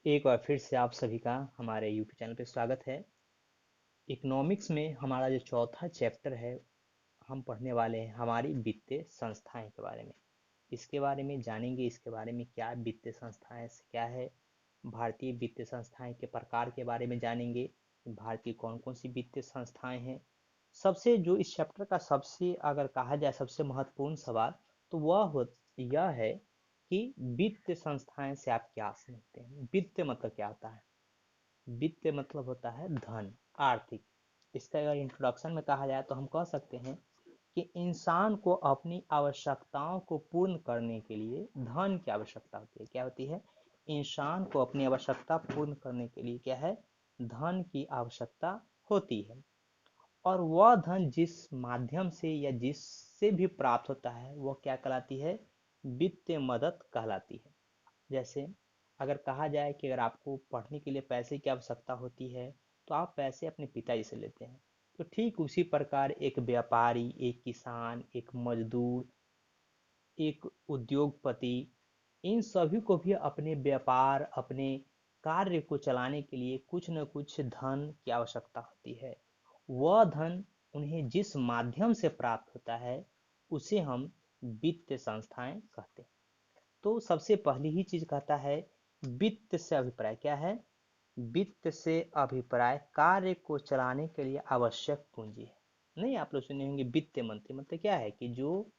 एक बार फिर से आप सभी का हमारे यूट्यूब चैनल पे स्वागत है। इकोनॉमिक्स में हमारा जो चौथा चैप्टर है, हम पढ़ने वाले हैं हमारी वित्तीय संस्थाएं के बारे में। इसके बारे में जानेंगे, इसके बारे में क्या वित्तीय संस्थाएं से क्या है, भारतीय वित्तीय संस्थाएं के प्रकार के बारे में जानेंगे, भारतीय कौन कौन सी वित्तीय संस्थाएं हैं। सबसे जो इस चैप्टर का सबसे अगर कहा जाए सबसे महत्वपूर्ण सवाल, तो यह है कि वित्तीय संस्थाएं से आप क्या समझते हैं। वित्त मतलब क्या होता है? वित्त मतलब होता है धन, आर्थिक। इसका अगर इंट्रोडक्शन में कहा जाए तो हम कह सकते हैं कि इंसान को अपनी आवश्यकताओं को पूर्ण करने के लिए धन की आवश्यकता होती है। क्या होती है? इंसान को अपनी आवश्यकता पूर्ण करने के लिए क्या है? धन की आवश्यकता होती है। और वह धन जिस माध्यम से या जिससे भी प्राप्त होता है वह क्या कहलाती है? वित्तीय मदद कहलाती है। जैसे अगर कहा जाए कि अगर आपको पढ़ने के लिए पैसे की आवश्यकता होती है तो आप पैसे अपने पिताजी से लेते हैं। तो ठीक उसी प्रकार एक व्यापारी, एक किसान, एक मजदूर, एक उद्योगपति, इन सभी को भी अपने व्यापार, अपने कार्य को चलाने के लिए कुछ न कुछ धन की आवश्यकता होती है। वह धन उन्हें जिस माध्यम से प्राप्त होता है उसे हम वित्तीय संस्थाएं कहते हैं। तो सबसे पहली ही चीज कहता है, वित्त से अभिप्राय क्या है? वित्त से अभिप्राय कार्य को चलाने के लिए आवश्यक पूंजी है। नहीं, आप लोग सुने होंगे वित्त मंत्री, मतलब क्या है कि जो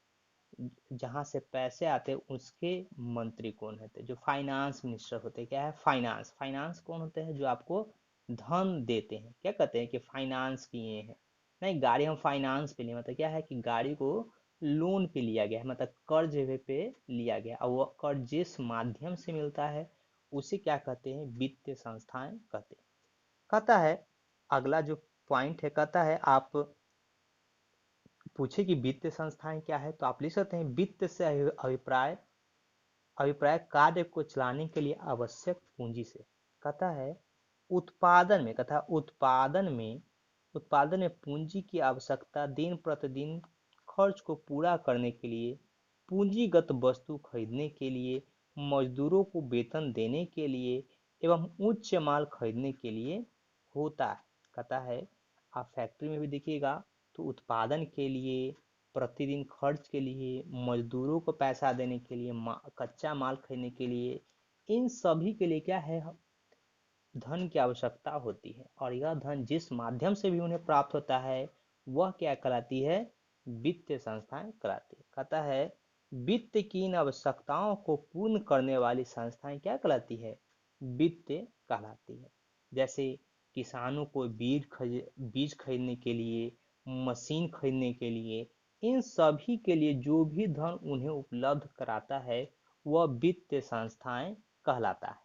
जहां से पैसे आते हैं उसके मंत्री कौन होते हैं? जो फाइनेंस मिनिस्टर होते हैं। क्या है? फाइनेंस। फाइनेंस कौन होते हैं? जो आपको धन देते हैं। क्या कहते हैं कि फाइनेंस किए हैं। नहीं, गाड़ी हम फाइनेंस पे लिए, मतलब क्या है कि गाड़ी को लोन पे लिया गया है, मतलब कर्ज पे लिया गया, और वो कर्ज जिस माध्यम से मिलता है उसे क्या कहते हैं? वित्तीय संस्थाएं कहते हैं। कहता है अगला जो पॉइंट है, कहता है आप पूछे कि वित्तीय संस्थाएं क्या है, तो आप लिख सकते हैं वित्त से अभिप्राय अभिप्राय कार्य को चलाने के लिए आवश्यक पूंजी से। कहता है उत्पादन में, कहता है उत्पादन में पूंजी की आवश्यकता दिन प्रतिदिन खर्च को पूरा करने के लिए, पूंजीगत वस्तु खरीदने के लिए, मजदूरों को वेतन देने के लिए एवं उच्च माल खरीदने के लिए होता है। कहता है आप फैक्ट्री में भी देखिएगा तो उत्पादन के लिए, प्रतिदिन खर्च के लिए, मजदूरों को पैसा देने के लिए, कच्चा माल खरीदने के लिए, इन सभी के लिए क्या है? धन की आवश्यकता होती है। और यह धन जिस माध्यम से भी उन्हें प्राप्त होता है वह क्या कहलाती है? वित्तीय संस्थाएं कहलाती है। कहता है वित्त की इन आवश्यकताओं को पूर्ण करने वाली संस्थाएं क्या कहलाती है? वित्त कहलाती है। जैसे किसानों को बीज खरीदने के लिए, मशीन खरीदने के लिए, इन सभी के लिए जो भी धन उन्हें उपलब्ध कराता है वह वित्तीय संस्थाएं कहलाता है।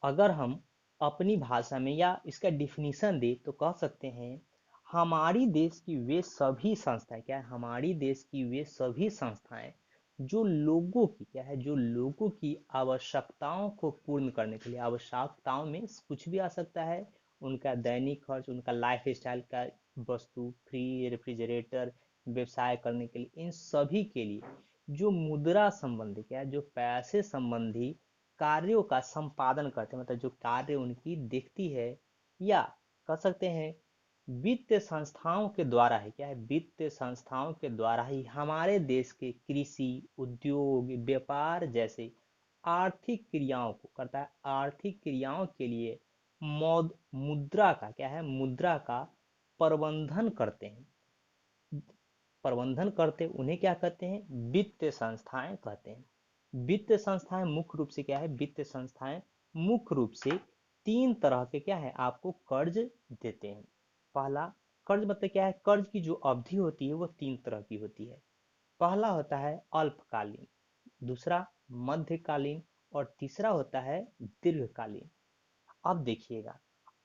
अगर हम अपनी भाषा में या इसका डिफिनीशन दे तो कह सकते हैं हमारी देश की वे सभी संस्थाएं, क्या है? हमारी देश की वे सभी संस्थाएं जो लोगों की क्या है? जो लोगों की आवश्यकताओं को पूर्ण करने के लिए, आवश्यकताओं में कुछ भी आ सकता है, उनका दैनिक खर्च, उनका लाइफ स्टाइल का वस्तु, फ्री रेफ्रिजरेटर, व्यवसाय करने के लिए, इन सभी के लिए जो मुद्रा संबंधी क्या है? जो पैसे संबंधी कार्यों का संपादन करते हैं, मतलब जो कार्य उनकी दिखती है, या कह सकते हैं वित्तीय संस्थाओं के द्वारा है। क्या है? वित्तीय संस्थाओं के द्वारा ही हमारे देश के कृषि, उद्योग, व्यापार जैसे आर्थिक क्रियाओं को करता है। आर्थिक क्रियाओं के लिए मुद्रा का क्या है? मुद्रा का प्रबंधन करते हैं। प्रबंधन करते उन्हें क्या कहते हैं? वित्तीय संस्थाएं कहते हैं। वित्तीय संस्थाएं मुख्य रूप से क्या है? वित्तीय संस्थाएं मुख्य रूप से तीन तरह के क्या है? आपको कर्ज देते हैं। पहला कर्ज मतलब क्या है? कर्ज की जो अवधि होती है वो तीन तरह की होती है। पहला होता है अल्पकालीन, दूसरा मध्यकालीन, और तीसरा होता है दीर्घकालीन। अब देखिएगा,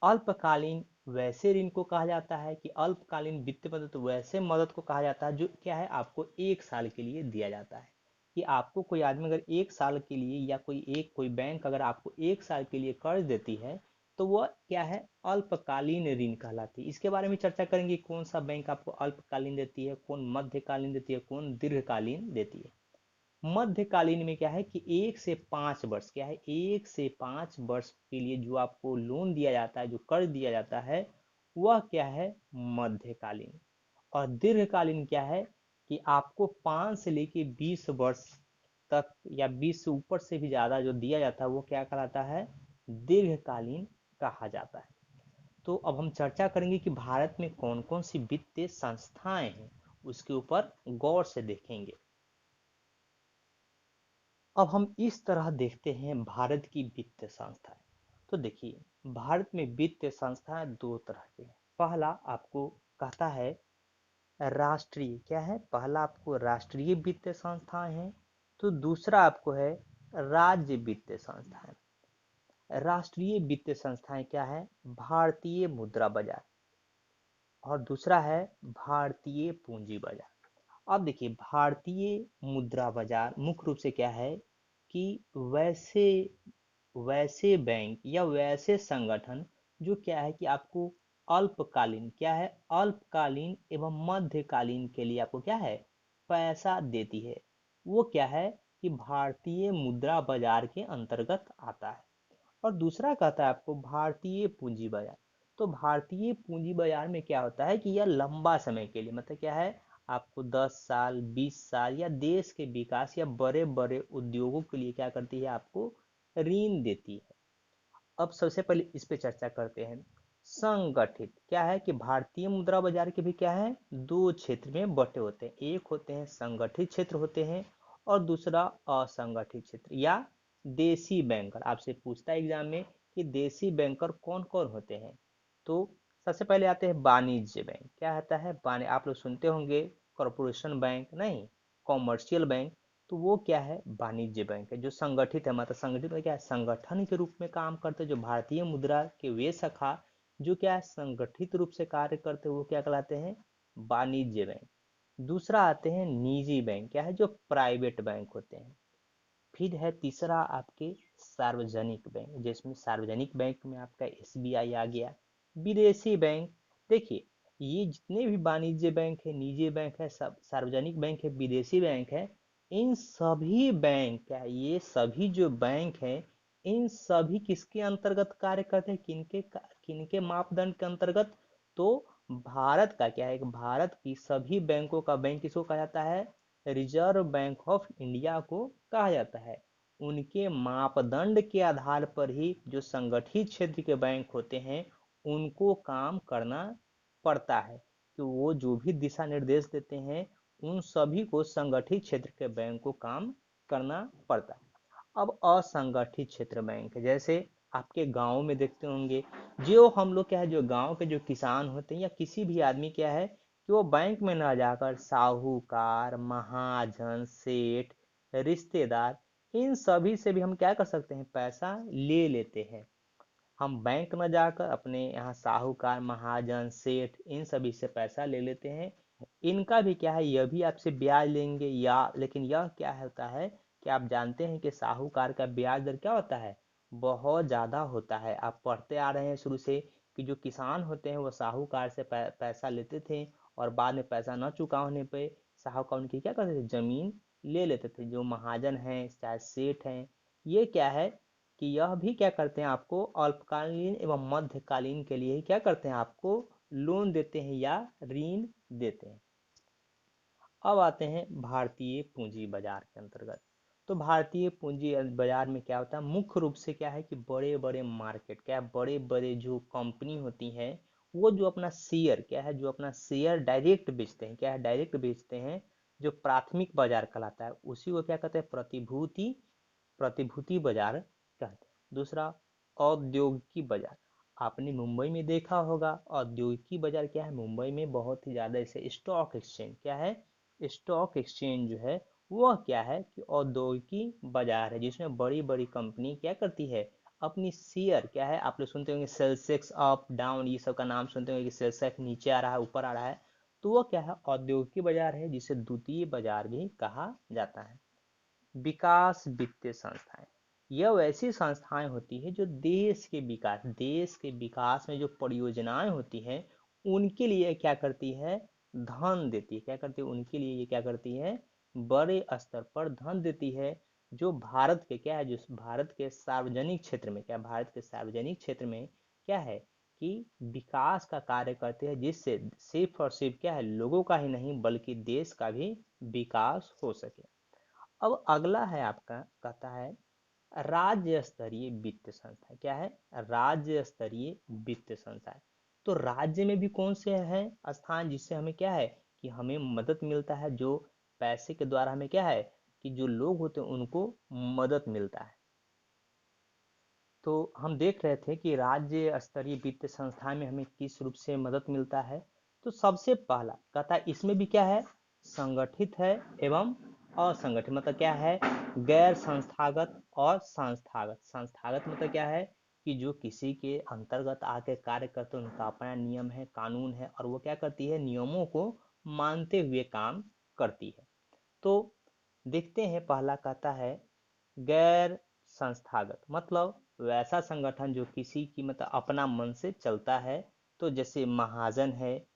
अल्पकालीन वैसे ऋण को कहा जाता है कि अल्पकालीन वित्तीय मदद वैसे मदद को कहा जाता है जो क्या है? आपको एक साल के लिए दिया जाता है। कि आपको कोई आदमी अगर एक साल के लिए, या कोई बैंक अगर आपको एक साल के लिए कर्ज देती है तो वह क्या है? अल्पकालीन ऋण कहलाती है। इसके बारे में चर्चा करेंगे कौन सा बैंक आपको अल्पकालीन देती है, कौन मध्यकालीन देती है, कौन दीर्घकालीन देती है। मध्यकालीन में क्या है कि 1 से 5 वर्ष, क्या है 1 से 5 वर्ष के लिए जो आपको लोन दिया जाता है, जो कर्ज दिया जाता है, वह क्या है मध्यकालीन। और दीर्घकालीन क्या है कि आपको 5 से लेके 20 वर्ष तक या 20 से ऊपर से भी ज्यादा जो दिया जाता है वो क्या कहलाता है, दीर्घकालीन कहा जाता है। तो अब हम चर्चा करेंगे कि भारत में कौन कौन सी वित्तीय संस्थाएं हैं, उसके ऊपर गौर से देखेंगे। अब हम इस तरह देखते हैं भारत की वित्तीय संस्थाएं। तो देखिए भारत में वित्तीय संस्थाएं दो तरह की हैं। पहला आपको कहता है राष्ट्रीय, क्या है, पहला आपको राष्ट्रीय वित्तीय संस्थाएं हैं, तो दूसरा आपको है राज्य वित्तीय संस्थाएं। राष्ट्रीय वित्तीय संस्थाएं क्या है, भारतीय मुद्रा बाजार, और दूसरा है भारतीय पूंजी बाजार। अब देखिए भारतीय मुद्रा बाजार मुख्य रूप से क्या है कि वैसे वैसे बैंक या वैसे संगठन जो क्या है कि आपको अल्पकालीन, क्या है, अल्पकालीन एवं मध्यकालीन के लिए आपको क्या है पैसा देती है, वो क्या है कि भारतीय मुद्रा बाजार के अंतर्गत आता है। और दूसरा कहता है आपको भारतीय पूंजी बाजार। तो भारतीय पूंजी बाजार में क्या होता है कि यह लंबा समय के लिए, मतलब क्या है, आपको 10 साल 20 साल या देश के विकास या बड़े बड़े उद्योगों के लिए क्या करती है, आपको ऋण देती है। अब सबसे पहले इस पे चर्चा करते हैं। संगठित क्या है कि भारतीय मुद्रा बाजार के भी क्या है दो क्षेत्र में बटे होते हैं, एक होते हैं संगठित क्षेत्र होते हैं और दूसरा असंगठित क्षेत्र या देसी बैंकर। आपसे पूछता है एग्जाम में कि देसी बैंकर कौन कौन होते हैं। तो सबसे पहले आते हैं वाणिज्य बैंक, क्या होता है आप लोग सुनते होंगे कॉरपोरेशन बैंक, नहीं, कॉमर्शियल बैंक। तो वो क्या है वाणिज्य बैंक है, जो संगठित है, मतलब संगठित में क्या है संगठन के रूप में काम करते हैं। जो भारतीय मुद्रा के वे शाखा जो क्या है संगठित रूप से कार्य करते हैं वो क्या कहलाते हैं वाणिज्य बैंक। दूसरा आते हैं निजी बैंक, क्या है जो प्राइवेट बैंक होते हैं। फिर है तीसरा आपके सार्वजनिक बैंक, जिसमें सार्वजनिक बैंक में आपका एसबीआई आ गया। विदेशी बैंक, देखिए ये जितने भी वाणिज्य बैंक है, निजी बैंक है, सब सार्वजनिक बैंक है, विदेशी बैंक है, इन सभी बैंक, क्या ये सभी जो बैंक है इन सभी किसके अंतर्गत कार्य करते हैं, किनके किनके मापदंड के अंतर्गत। तो भारत का क्या है, भारत की सभी बैंकों का बैंक किसको कहा जाता है, रिजर्व बैंक ऑफ इंडिया को कहा जाता है। उनके मापदंड के आधार पर ही जो संगठित क्षेत्र के बैंक होते हैं उनको काम करना पड़ता है, कि वो जो भी दिशा निर्देश देते हैं उन सभी को संगठित क्षेत्र के बैंक को काम करना पड़ता है। अब असंगठित क्षेत्र बैंक है, जैसे आपके गांव में देखते होंगे, जो हम लोग क्या है जो गांव के जो किसान होते हैं या किसी भी आदमी क्या है कि वो बैंक में ना जाकर साहूकार, महाजन, सेठ, रिश्तेदार, इन सभी से भी हम क्या कर सकते हैं पैसा ले लेते हैं। हम बैंक में जाकर अपने यहाँ साहूकार, महाजन, सेठ, इन सभी से पैसा ले लेते हैं। इनका भी क्या है यह भी आपसे ब्याज लेंगे, या लेकिन यह क्या होता है कि आप जानते हैं कि साहूकार का ब्याज दर क्या होता है, बहुत ज़्यादा होता है। आप पढ़ते आ रहे हैं शुरू से कि जो किसान होते हैं वो साहूकार से पैसा लेते थे और बाद में पैसा न चुका होने पे साहूकार उनकी क्या करते थे, जमीन ले लेते थे। जो महाजन हैं चाहे सेठ हैं, ये क्या है कि यह भी क्या करते हैं आपको अल्पकालीन एवं मध्यकालीन के लिए क्या करते हैं आपको लोन देते हैं या ऋण देते हैं। अब आते हैं भारतीय पूंजी बाजार के अंतर्गत। तो भारतीय पूंजी बाजार में क्या होता है, मुख्य रूप से क्या है कि बड़े बड़े मार्केट, क्या बड़े बड़े जो कंपनी होती हैं वो जो अपना शेयर, क्या है जो अपना शेयर डायरेक्ट बेचते हैं, क्या है डायरेक्ट बेचते हैं, जो प्राथमिक बाजार कहलाता है उसी को क्या कहते हैं प्रतिभूति प्रतिभूति बाजार कहते हैं। दूसरा औद्योगिकी बाजार, आपने मुंबई में देखा होगा औद्योगिकी बाजार क्या है, मुंबई में बहुत ही ज्यादा इसे स्टॉक एक्सचेंज, क्या है स्टॉक एक्सचेंज जो है वह क्या है कि औद्योगिकी बाजार है, जिसमें बड़ी बड़ी कंपनी क्या करती है अपनी शेयर, क्या है आप लोग सुनते होंगे सेंसेक्स अप डाउन, ये सब का नाम सुनते होंगे कि सेंसेक्स नीचे आ रहा है ऊपर आ रहा है, तो वह क्या है औद्योगिकी बाजार है, जिसे द्वितीय बाजार भी कहा जाता है। विकास वित्तीय संस्थाएं, यह वैसी संस्थाएं होती है जो देश के विकास में जो परियोजनाएं होती हैं उनके लिए क्या करती है धन देती है, क्या करती है उनके लिए ये क्या करती है बड़े स्तर पर धन देती है, जो भारत के क्या है, जो भारत के सार्वजनिक क्षेत्र में क्या, भारत के सार्वजनिक क्षेत्र में क्या है कि विकास का कार्य करते हैं, जिससे सिर्फ और सिर्फ क्या है, लोगों का ही नहीं बल्कि देश का भी विकास हो सके। अब अगला है आपका, कहता है राज्य स्तरीय वित्त संस्था। क्या है? राज्य स्तरीय वित्त संस्था। तो राज्य में भी कौन से हैं स्थान जिससे हमें क्या है कि हमें मदद मिलता है, जो पैसे के द्वारा हमें क्या है कि जो लोग होते हैं उनको मदद मिलता है। तो हम देख रहे थे कि राज्य स्तरीय वित्त संस्था में हमें किस रूप से मदद मिलता है। तो सबसे पहला कहता है इसमें भी क्या है, संगठित है एवं असंगठित। मतलब क्या है, गैर संस्थागत और संस्थागत। संस्थागत मतलब क्या है कि जो किसी के अंतर्गत आके कार्य करते हैं, उनका अपना नियम है, कानून है, और वो क्या करती है, नियमों को मानते हुए काम करती है। तो देखते हैं, पहला कहता है गैर संस्थागत, मतलब वैसा संगठन जो किसी की मतलब अपना मन से चलता है। तो जैसे महाजन है,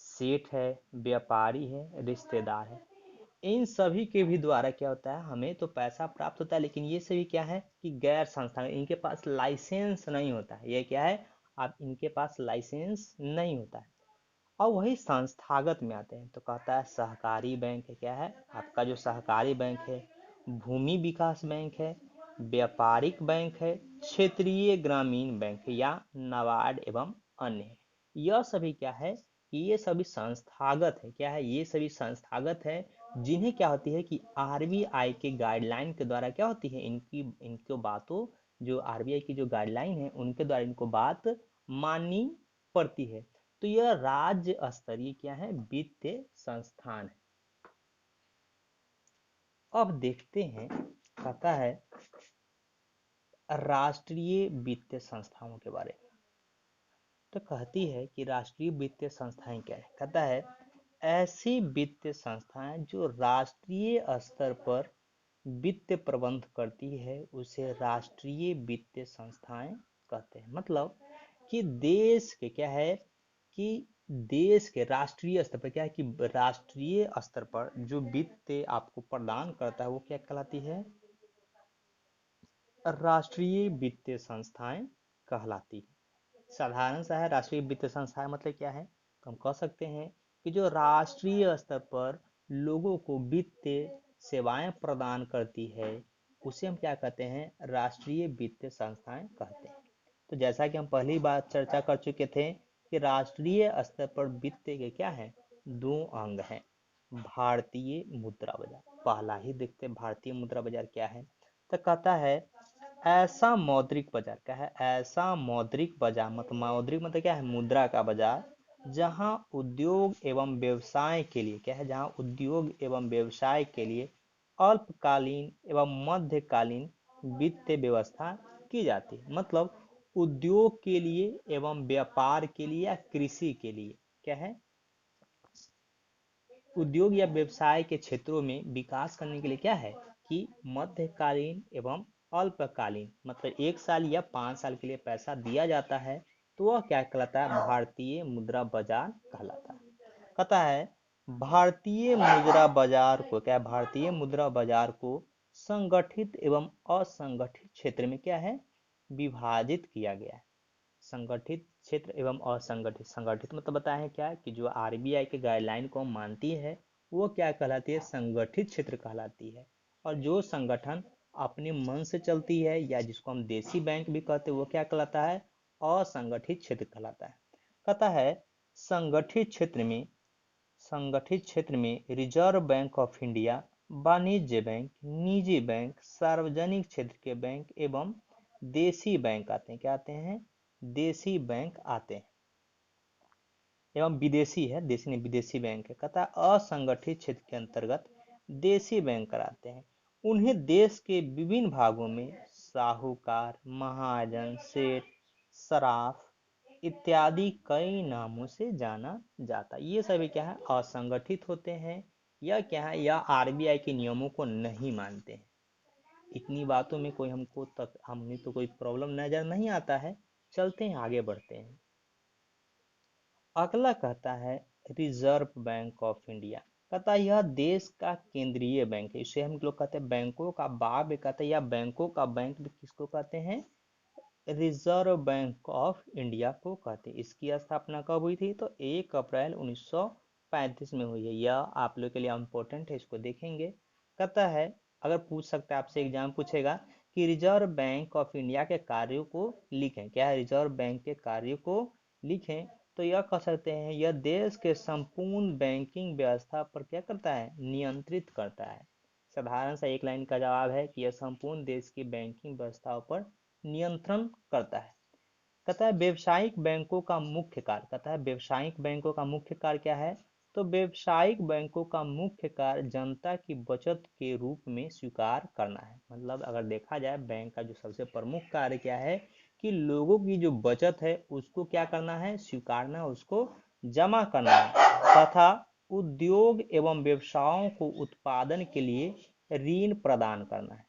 सेठ है, व्यापारी है, रिश्तेदार है, इन सभी के भी द्वारा क्या होता है, हमें तो पैसा प्राप्त होता है, लेकिन ये सभी क्या है कि गैर संस्थागत, इनके पास लाइसेंस नहीं होता है। ये क्या है, आप इनके पास लाइसेंस नहीं होता है। और वही संस्थागत में आते हैं तो कहता है सहकारी बैंक है। क्या है आपका, जो सहकारी बैंक है, भूमि विकास बैंक है, व्यापारिक बैंक है, क्षेत्रीय ग्रामीण बैंक है, या नाबार्ड एवं अन्य है। यह सभी क्या है कि ये सभी संस्थागत है। क्या है, ये सभी संस्थागत है, जिन्हें क्या होती है कि आरबीआई के गाइडलाइन के द्वारा क्या होती है, इनको बातों, जो आरबीआई की जो गाइडलाइन है उनके द्वारा इनको बात माननी पड़ती है। तो यह राज्य स्तरीय क्या है, वित्तीय संस्थान है। अब देखते हैं, कहता है राष्ट्रीय वित्तीय संस्थाओं के बारे में। तो कहती है कि राष्ट्रीय वित्तीय संस्थाएं क्या है। कहता है ऐसी वित्तीय संस्थाएं जो राष्ट्रीय स्तर पर वित्त प्रबंध करती है, उसे राष्ट्रीय वित्तीय संस्थाएं कहते हैं। मतलब कि देश के क्या है कि देश के राष्ट्रीय स्तर पर क्या है कि राष्ट्रीय स्तर पर जो वित्त आपको प्रदान करता है वो क्या कहलाती है, राष्ट्रीय वित्तीय संस्थाएं कहलाती है। साधारण सा है, राष्ट्रीय वित्तीय संस्थाएं मतलब क्या है, तो हम कह सकते हैं कि जो राष्ट्रीय स्तर पर लोगों को वित्तीय सेवाएं प्रदान करती है, उसे हम क्या कहते हैं, राष्ट्रीय वित्तीय संस्थाएं कहते हैं। तो जैसा कि हम पहली बार चर्चा कर चुके थे कि राष्ट्रीय स्तर पर वित्त के क्या है, दो अंग हैं। भारतीय मुद्रा बाजार, पहला ही देखते हैं भारतीय मुद्रा बाजार क्या है। तो कहता है ऐसा मौद्रिक बाजार। क्या है, ऐसा मौद्रिक बाजार, मतलब मौद्रिक मतलब क्या है, मुद्रा का बाजार, जहां उद्योग एवं व्यवसाय के लिए क्या है, जहां उद्योग एवं व्यवसाय के लिए अल्पकालीन एवं मध्यकालीन वित्तीय व्यवस्था की जाती है। मतलब उद्योग के लिए एवं व्यापार के लिए या कृषि के लिए क्या है, उद्योग या व्यवसाय के क्षेत्रों में विकास करने के लिए क्या है कि मध्यकालीन एवं अल्पकालीन, मतलब 1 साल या 5 साल के लिए पैसा दिया जाता है। तो वह क्या कहलाता है, भारतीय मुद्रा बाजार कहलाता है। कहता है भारतीय मुद्रा बाजार को क्या है, भारतीय मुद्रा बाजार को संगठित एवं असंगठित क्षेत्र में क्या है, विभाजित किया गया है। संगठित क्षेत्र एवं असंगठित। संगठित मतलब बताया है क्या कि जो आरबीआई के गाइडलाइन को मानती है वो क्या कहलाती है, संगठित क्षेत्र कहलाती है। और जो संगठन अपने मन से चलती है या जिसको हम देसी बैंक भी कहते हैं वो क्या कहलाता है, असंगठित क्षेत्र कहलाता है। कहता है संगठित क्षेत्र में, संगठित क्षेत्र में रिजर्व बैंक ऑफ इंडिया, वाणिज्य बैंक, निजी बैंक, सार्वजनिक क्षेत्र के बैंक एवं देसी बैंक आते हैं। क्या आते हैं, देसी बैंक आते हैं। एवं विदेशी है, देशी नहीं विदेशी बैंक है। कहता है असंगठित क्षेत्र के अंतर्गत देसी बैंक कराते हैं। उन्हें देश के विभिन्न भागों में साहूकार, महाजन, सेठ, सराफ इत्यादि कई नामों से जाना जाता है। ये सभी क्या है, असंगठित होते हैं, या क्या है, या आरबीआई के नियमों को नहीं मानते हैं। इतनी बातों में कोई हमको तक हमें तो कोई प्रॉब्लम नजर नहीं आता है। चलते हैं, आगे बढ़ते हैं। अगला कहता है रिजर्व बैंक ऑफ इंडिया। कहता है यह देश का केंद्रीय बैंक है। इसे हम लोग कहते हैं बैंकों का बाप भी कहते हैं, या बैंकों का बैंक भी किसको कहते हैं? रिजर्व बैंक ऑफ इंडिया को कहते हैं। इसकी स्थापना कब हुई थी? तो 1 अप्रैल 1935 में हुई है। यह आप लोग के लिए इम्पोर्टेंट है, इसको देखेंगे। कहता है, अगर पूछ सकता है आपसे, एग्जाम पूछेगा कि रिजर्व बैंक ऑफ इंडिया के कार्यों को लिखें। क्या है? रिजर्व बैंक के कार्यों को लिखें। तो यह कह सकते हैं यह देश के संपूर्ण बैंकिंग व्यवस्था पर क्या करता है? नियंत्रित करता है। साधारण सा एक लाइन का जवाब है कि यह संपूर्ण देश की बैंकिंग व्यवस्थाओं पर नियंत्रण करता है। कहता है व्यवसायिक बैंकों का मुख्य कार्य। कहता है व्यवसायिक बैंकों का मुख्य कार्य क्या है? तो व्यवसायिक बैंकों का मुख्य कार्य जनता की बचत के रूप में स्वीकार करना है। मतलब अगर देखा जाए, बैंक का जो सबसे प्रमुख कार्य क्या है कि लोगों की जो बचत है उसको क्या करना है? स्वीकारना, उसको जमा करना है, तथा उद्योग एवं व्यवसायों को उत्पादन के लिए ऋण प्रदान करना है।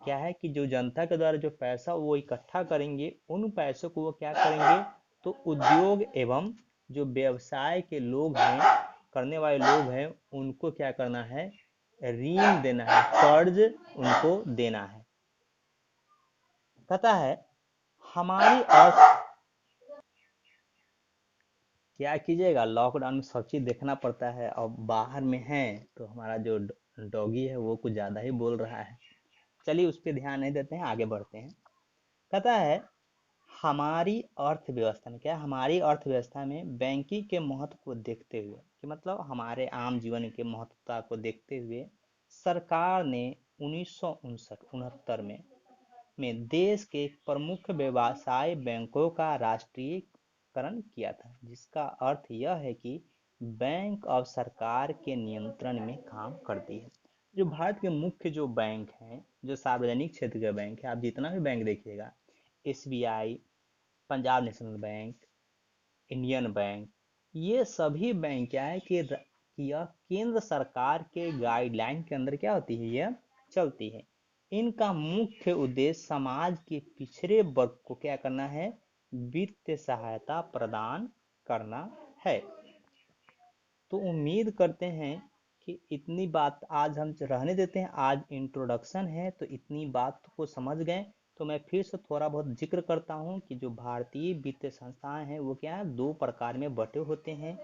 क्या है कि जो जनता के द्वारा जो पैसा वो इकट्ठा करेंगे, उन पैसों को वो क्या करेंगे? तो उद्योग एवं जो व्यवसाय के लोग हैं, करने वाले लोग हैं, उनको क्या करना है? ऋण देना है, कर्ज उनको देना है। कहता है हमारी अर्थ, क्या कीजिएगा, लॉकडाउन में सब चीज देखना पड़ता है, और बाहर में है तो हमारा जो डॉगी है वो कुछ ज्यादा ही बोल रहा है। चलिए उस पर ध्यान नहीं देते हैं, आगे बढ़ते हैं। कहता है हमारी अर्थव्यवस्था में, क्या हमारी अर्थव्यवस्था में बैंकिंग के महत्व को देखते हुए, कि मतलब हमारे आम जीवन के महत्वता को देखते हुए सरकार ने 1969 में देश के प्रमुख व्यवसाय बैंकों का राष्ट्रीयकरण किया था, जिसका अर्थ यह है कि बैंक अब सरकार के नियंत्रण में काम करती है। जो भारत के मुख्य जो बैंक हैं, जो सार्वजनिक क्षेत्र के बैंक है, आप जितना भी बैंक देखिएगा, SBI, Punjab national bank, Indian bank, ये सभी बैंक क्या है कि यह केंद्र सरकार के गाइडलाइन के अंदर क्या होती है? यह चलती है। इनका मुख्य उद्देश्य समाज के पिछड़े वर्ग को क्या करना है? वित्तीय सहायता प्रदान करना है। तो उम्मीद करते हैं कि इतनी बात आज हम रहने देते हैं। आज इंट्रोडक्शन है तो इतनी बात को समझ गए। तो मैं फिर से थोड़ा बहुत जिक्र करता हूँ कि जो भारतीय वित्तीय संस्थाएं हैं वो क्या है? 2 प्रकार में बटे होते हैं।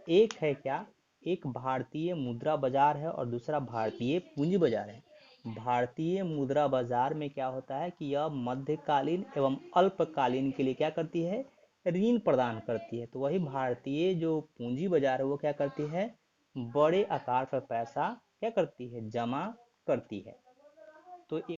एक है क्या? एक भारतीय मुद्रा बाजार है और दूसरा भारतीय पूंजी बाजार है। भारतीय मुद्रा बाजार में क्या होता है कि यह मध्यकालीन एवं अल्पकालीन के लिए क्या करती है? ऋण प्रदान करती है। तो वही भारतीय जो पूंजी बाजार है वो क्या करती है? बड़े आकार पर पैसा क्या करती है? जमा करती है। तो